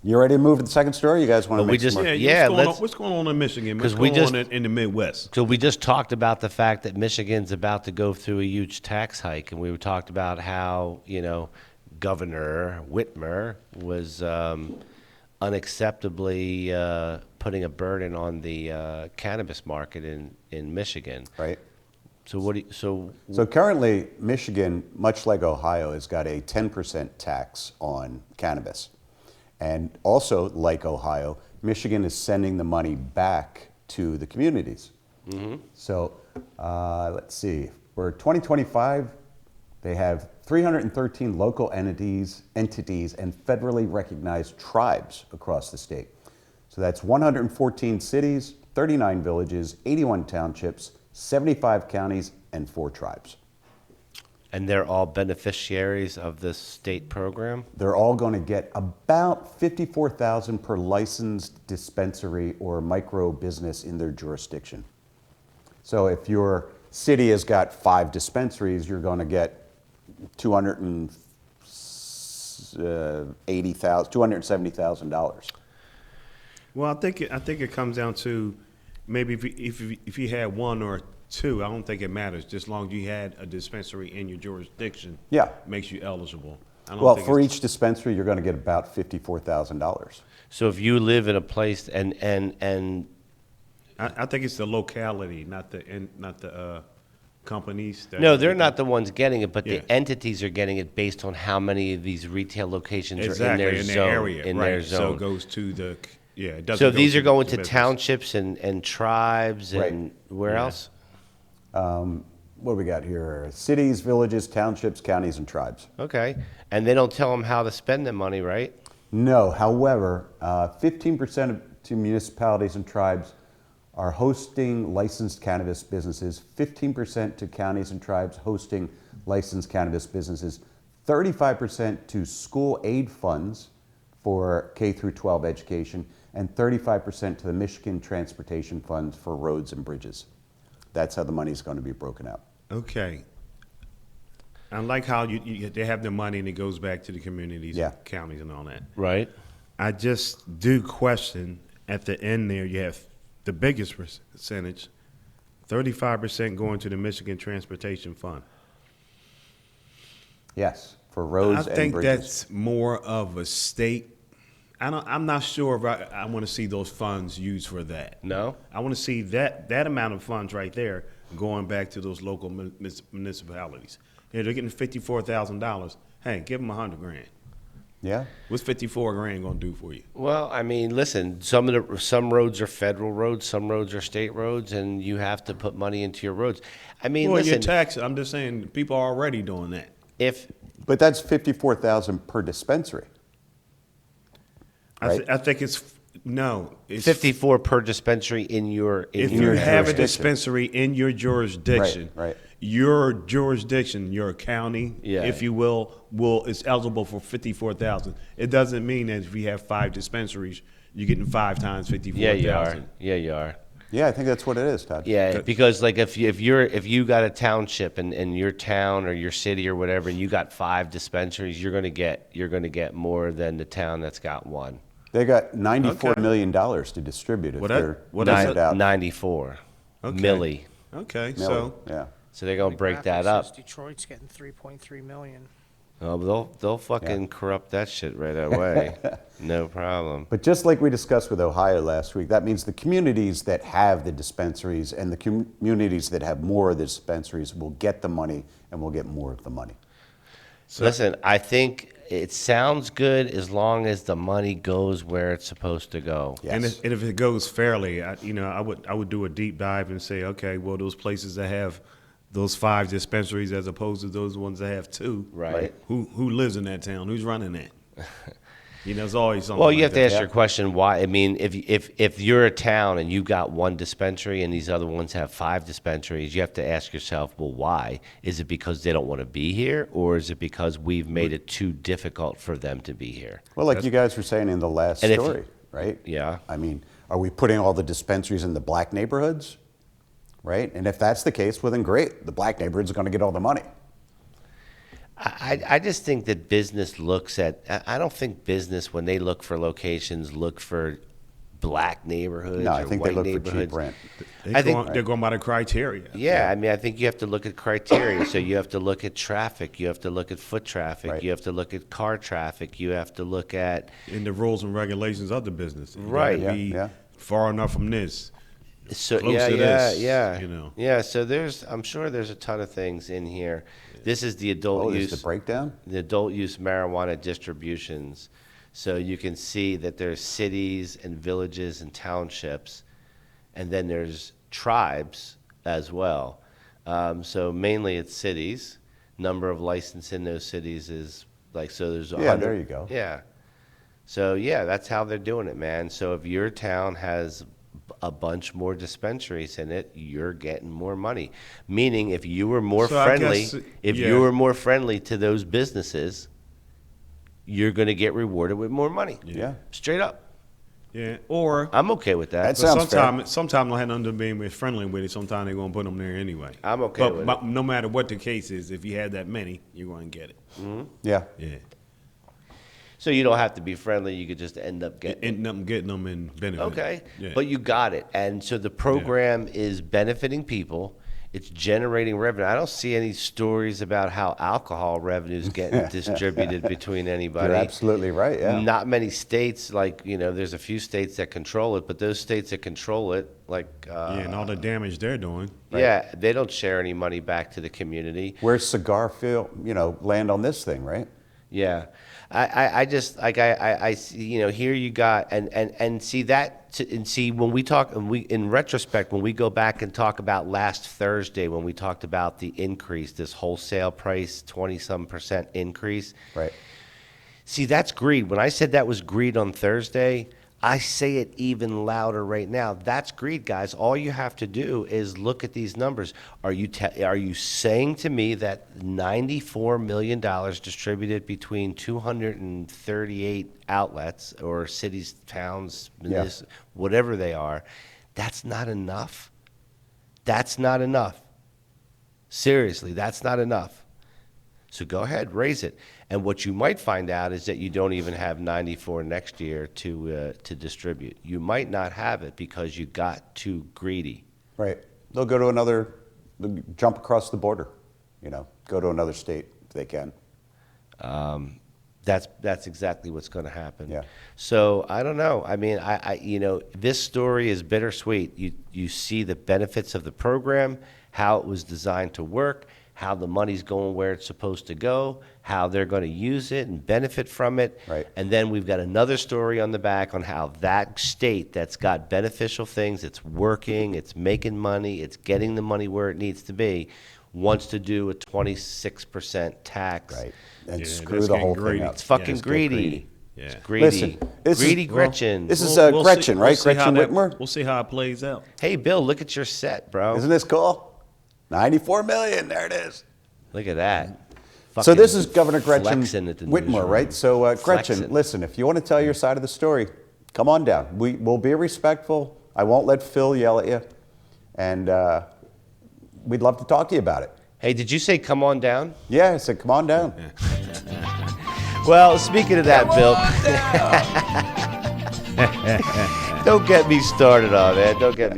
You ready to move to the second story? You guys want to Well, we make just- some more? Yeah, what's going on in Michigan? What's 'Cause we going on just- in the Midwest? So we just talked about the fact that Michigan's about to go through a huge tax hike, and we talked about how, Governor Whitmer was unacceptably putting a burden on the cannabis market in Michigan. Right. So So currently, Michigan, much like Ohio, has got a 10% tax on cannabis. And also, like Ohio, Michigan is sending the money back to the communities. So let's see. For 2025, they have 313 local entities and federally recognized tribes across the state. So that's 114 cities, 39 villages, 81 townships, 75 counties, and 4 tribes. And they're all beneficiaries of this state program? They're all going to get about $54,000 per licensed dispensary or micro business in their jurisdiction. So if your city has got 5 dispensaries, you're going to get $270,000. Well, I think it comes down to maybe if you had 1 or 2, I don't think it matters. Just as long as you had a dispensary in your jurisdiction, Yeah. makes you eligible. I don't Well, think for it's- each dispensary, you're going to get about $54,000. So if you live in a place and I think it's the locality, not the companies. no, they're not the ones getting it, but Yeah. the entities are getting it based on how many of these retail locations exactly are in their zone. area, in right? their So zone. it goes to the It doesn't. So go these are the going to business. townships and tribes and Right. where Yeah. else? What do we got here? Cities, villages, townships, counties, and tribes. Okay, and they don't tell them how to spend the money, right? No, however, 15% to municipalities and tribes are hosting licensed cannabis businesses, 15% to counties and tribes hosting licensed cannabis businesses, 35% to school aid funds for K through 12 education, and 35% to the Michigan Transportation Funds for roads and bridges. That's how the money is going to be broken out. Okay. I like how they have the money and it goes back to the communities, Yeah. counties, and all that. Right. I just do question at the end there. You have the biggest percentage, 35% going to the Michigan Transportation Fund. Yes, for roads I and think bridges. that's more of a state. I'm not sure if I want to see those funds used for that. No. I want to see that amount of funds right there going back to those local municipalities. Yeah, they're getting $54,000. Hey, give them $100,000. Yeah. What's $54,000 going to do for you? Well, I mean, listen. Some roads are federal roads, some roads are state roads, and you have to put money into your roads. I mean, Well, your listen. tax. I'm just saying, people are already doing that. If But that's 54,000 per dispensary. Right. I think it's 54 per dispensary in your If your you have a jurisdiction. dispensary in your jurisdiction, Right, right. your jurisdiction, your county, Yeah. if you will is eligible for 54,000. It doesn't mean that if you have 5 dispensaries, you're getting 5 times 54,000. Yeah, you are. Yeah, you are. Yeah, I think that's what it is, Todd. Yeah, because like if you got a township and your town or your city or whatever, and you got 5 dispensaries, you're gonna get more than the town that's got 1. They got $94 Okay. million to distribute if What they're that- what putting is it it? out. 94 Okay. milli. Okay, Milli, so yeah. So they're gonna break that Graphic up. says Detroit's getting 3.3 million. Oh, they'll fucking corrupt that shit right away. No problem. But just like we discussed with Ohio last week, that means the communities that have the dispensaries and the communities that have more of the dispensaries will get the money and will get more of the money. Listen, I think it sounds good as long as the money goes where it's supposed to go. Yes. and if it goes fairly, I would do a deep dive and say, okay, well, those places that have those 5 dispensaries as opposed to those ones that have 2, Right. Who lives in that town? Who's running that? There's always something. Well, you like have to that. ask your question why. I mean, if you're a town and you've got 1 dispensary and these other ones have 5 dispensaries, you have to ask yourself, well, why? Is it because they don't want to be here, or is it because we've made it too difficult for them to be here? Well, like you guys were saying in the last And if- story, right? Yeah. I mean, are we putting all the dispensaries in the black neighborhoods? Right? And if that's the case, well, then great. The black neighborhoods are going to get all the money. I just think that business looks at, I don't think business, when they look for locations, look for black neighborhoods No, I or think they white look for neighborhoods. cheap rent. I think- They're going by the criteria. Yeah, I mean, I think you have to look at criteria. So you have to look at traffic, you have to look at foot traffic, Right. you have to look at car traffic, you have to look at, In the rules and regulations of the business. You gotta Right. Yeah, be yeah. far enough from this. so Close yeah, to yeah, this, yeah, you know. yeah. So I'm sure there's a ton of things in here. This is the adult Oh, there's use. the breakdown? The adult use marijuana distributions. So you can see that there's cities and villages and townships, and then there's tribes as well. So mainly it's cities. Number of licensed in those cities is like, so there's Yeah, 100. there you go. Yeah. So yeah, that's how they're doing it, man. So if your town has a bunch more dispensaries in it, you're getting more money. Meaning, if you were more So I friendly, guess, if yeah. you were more friendly to those businesses, you're going to get rewarded with more money. Yeah. Straight up. Yeah, or I'm okay with that. That's- Sounds fair. sometimes they'll have nothing to be with friendly with it. Sometimes they're gonna put them there anyway. I'm okay with but no matter what the case is, if you have that many, you're gonna get it. Yeah. Yeah, So you don't have to be friendly. You could just end up getting. end up getting them in benefit. Okay, Yeah. but you got it. And so the program is benefiting people. It's generating revenue. I don't see any stories about how alcohol revenue is getting distributed between anybody. You're absolutely right, yeah. Not many states, like, there's a few states that control it, but those states that control it, like, Yeah, and all the damage they're doing. yeah, they don't share any money back to the community. Where's Cigar Phil, land on this thing, right? Yeah, I just like I see, here you got and see that and see when we talk and we in retrospect when we go back and talk about last Thursday when we talked about the increase, this wholesale price 20% increase. Right. See, that's greed. When I said that was greed on Thursday, I say it even louder right now. That's greed, guys. All you have to do is look at these numbers. Are you saying to me that $94 million distributed between 238 outlets or cities, towns, Yeah. whatever they are, that's not enough? That's not enough. Seriously, that's not enough. So go ahead, raise it. And what you might find out is that you don't even have 94 next year to distribute. You might not have it because you got too greedy. Right. They'll go to they'll jump across the border, go to another state if they can. That's exactly what's going to happen. Yeah. So I don't know. I mean, this story is bittersweet. You see the benefits of the program, how it was designed to work, how the money's going where it's supposed to go, how they're going to use it and benefit from it. Right. And then we've got another story on the back on how that state that's got beneficial things, it's working, it's making money, it's getting the money where it needs to be, wants to do a 26% tax. Right. And Yeah, screw that's the getting whole greedy. thing It's up. fucking it's getting greedy. greedy. Yeah. It's greedy. Listen, this is- greedy well, Gretchen. this is We'll Gretchen, see- right? we'll see Gretchen how that- Whitmer? We'll see how it plays out. Hey, Bill, look at your set, bro. Isn't this cool? 94 million, there it is. Look at that. So this Fucking is Governor Gretchen flexing at the Whitmer, newsroom. right? So Gretchen, Flexing. listen, if you want to tell your side of the story, come on down. We'll be respectful. I won't let Phil yell at you. And we'd love to talk to you about it. Hey, did you say come on down? Yeah, I said, come on down. Well, speaking of that, Bill, don't get me started on that. Don't get me